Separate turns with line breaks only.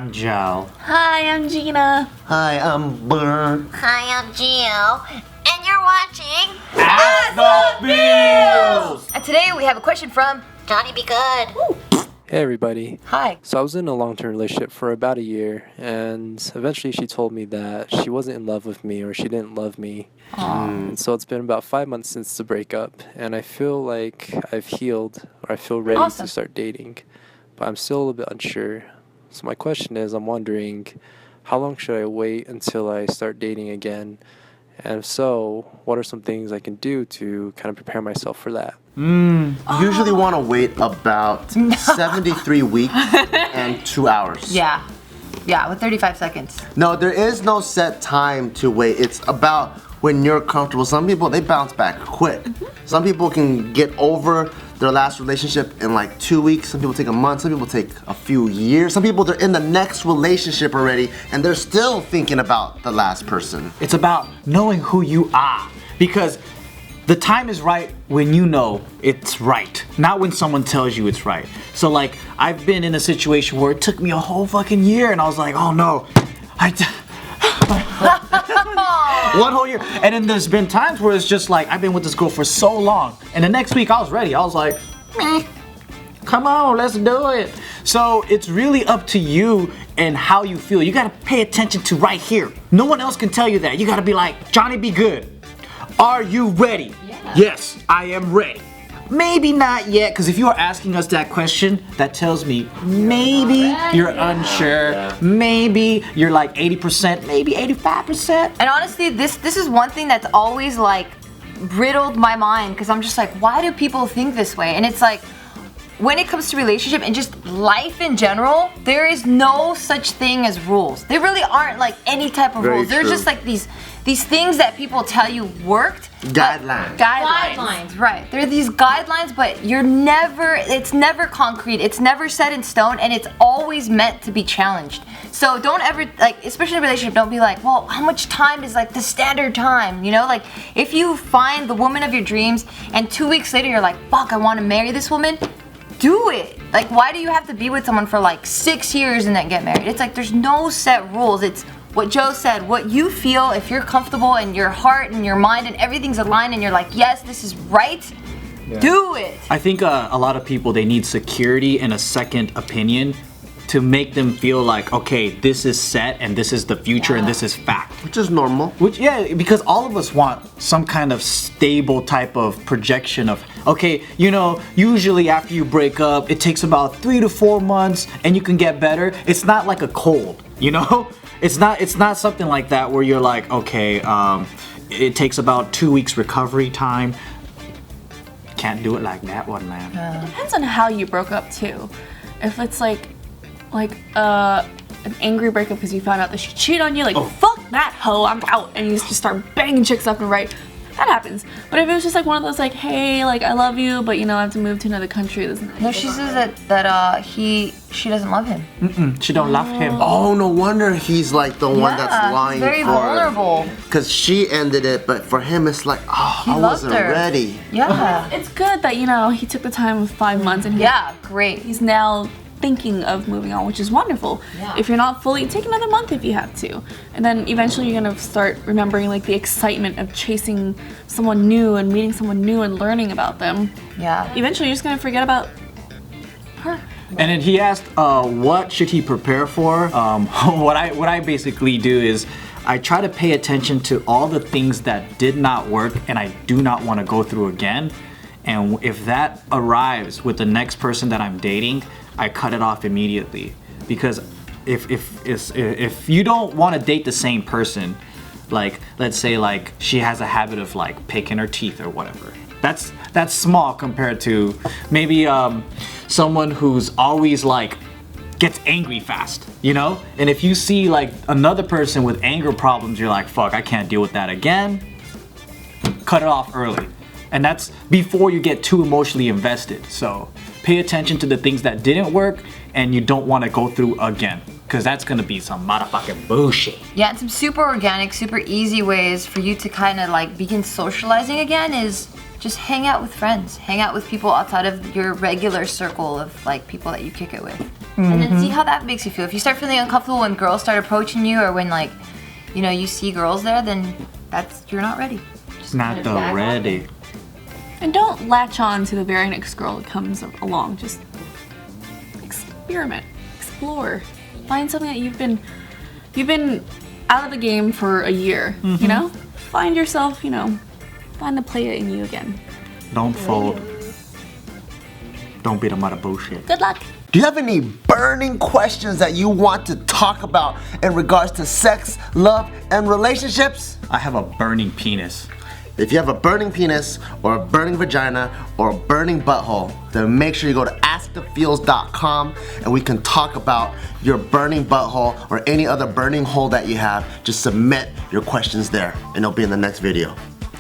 I'm Joe.
Hi, I'm Gina.
Hi, I'm Bert.
Hi, I'm Gio, and you're watching
AskTheFeels!
And today we have a question from
Johnny Be Good.
Hey everybody.
Hi.
So I was in a long-term relationship for about a year, and eventually she told me that she wasn't in love with me, or she didn't love me. And so it's been about 5 months since the breakup, and I feel like I've healed, or I feel ready to start dating, but I'm still a little bit unsure. So my question is, I'm wondering, how long should I wait until I start dating again? And if so, what are some things I can do to kind of prepare myself for that?
Usually want to wait about 73 weeks and 2 hours.
Yeah, with 35 seconds.
No, there is no set time to wait. It's about when you're comfortable. Some people, they bounce back quick. Some people can get over their last relationship in like 2 weeks. Some people take a month. Some people take a few years. Some people, they're in the next relationship already and they're still thinking about the last person.
It's about knowing who you are, because the time is right when you know it's right, not when someone tells you it's right. So like, I've been in a situation where it took me a whole fucking year and I was like, oh no, one whole year. And then there's been times where it's just like, I've been with this girl for so long, and the next week I was ready. I was like, come on, let's do it. So it's really up to you and how you feel. You gotta pay attention to right here. No one else can tell you that. You gotta be like, Johnny Be Good. Are you ready? Yeah. Yes, I am ready. Maybe not yet, because if you are asking us that question, that tells me maybe you're unsure, maybe you're like 80%, maybe 85%.
And honestly, this is one thing that's always like riddled my mind, because I'm just like, why do people think this way? And it's like, when it comes to relationship and just life in general, there is no such thing as rules. There really aren't like any type of rules. There's just like these things that people tell you worked. Guidelines, right. There are these guidelines, but it's never concrete, it's never set in stone, and it's always meant to be challenged. So don't ever, like, especially in a relationship, don't be like, well, how much time is like the standard time? You know, like, if you find the woman of your dreams and 2 weeks later you're like, fuck, I want to marry this woman, do it. Like, why do you have to be with someone for like 6 years and then get married? It's like, there's no set rules. It's what Joe said, what you feel, if you're comfortable and your heart and your mind and everything's aligned and you're like, yes, this is right, do it.
I think a lot of people, they need security and a second opinion to make them feel like, okay, this is set and this is the future and this is fact.
Which is normal.
Because all of us want some kind of stable type of projection of, okay, you know, usually after you break up, it takes about 3 to 4 months and you can get better. It's not like a cold, you know? It's not something like that where you're like, okay, it takes about 2 weeks recovery time. Can't do it like that one, man.
It depends on how you broke up too. If it's like an angry breakup because you found out that she cheated on you, like, fuck that hoe, I'm out, and you just start banging chicks left and right, that happens. But if it was just like one of those like, hey, like, I love you, but you know, I have to move to another country.
No, she says that she doesn't love him.
She don't love him.
Oh, no wonder he's like the one that's lying
very
for
vulnerable.
Because she ended it, but for him it's like, oh, I wasn't ready.
Yeah.
It's good that, you know, he took the time of 5 months and
great.
He's now thinking of moving on, which is wonderful. If you're not fully, take another month if you have to, and then eventually you're gonna start remembering like the excitement of chasing someone new and meeting someone new and learning about them. Eventually you're just gonna forget about her.
And then he asked, what should he prepare for? What I basically do is I try to pay attention to all the things that did not work and I do not want to go through again. And if that arrives with the next person that I'm dating, I cut it off immediately. Because if you don't want to date the same person, like, let's say like she has a habit of like picking her teeth or whatever, that's small compared to maybe someone who's always like gets angry fast, you know? And if you see like another person with anger problems, you're like, fuck, I can't deal with that again. Cut it off early. And that's before you get too emotionally invested. So pay attention to the things that didn't work and you don't want to go through again, because that's gonna be some motherfucking bullshit.
Yeah, and some super organic, super easy ways for you to kind of like begin socializing again is just hang out with friends. Hang out with people outside of your regular circle of like people that you kick it with. And then see how that makes you feel. If you start feeling uncomfortable when girls start approaching you or when like, you know, you see girls there, then you're not ready.
It's not the ready.
And don't latch on to the very next girl that comes along. Just experiment, explore, find something that you've been out of the game for a year. You know, find yourself. You know, find the player in you again.
Don't fold. Don't beat them out of bullshit.
Good luck.
Do you have any burning questions that you want to talk about in regards to sex, love, and relationships?
I have a burning penis.
If you have a burning penis or a burning vagina or a burning butthole, then make sure you go to AskTheFeels.com and we can talk about your burning butthole or any other burning hole that you have. Just submit your questions there and it'll be in the next video.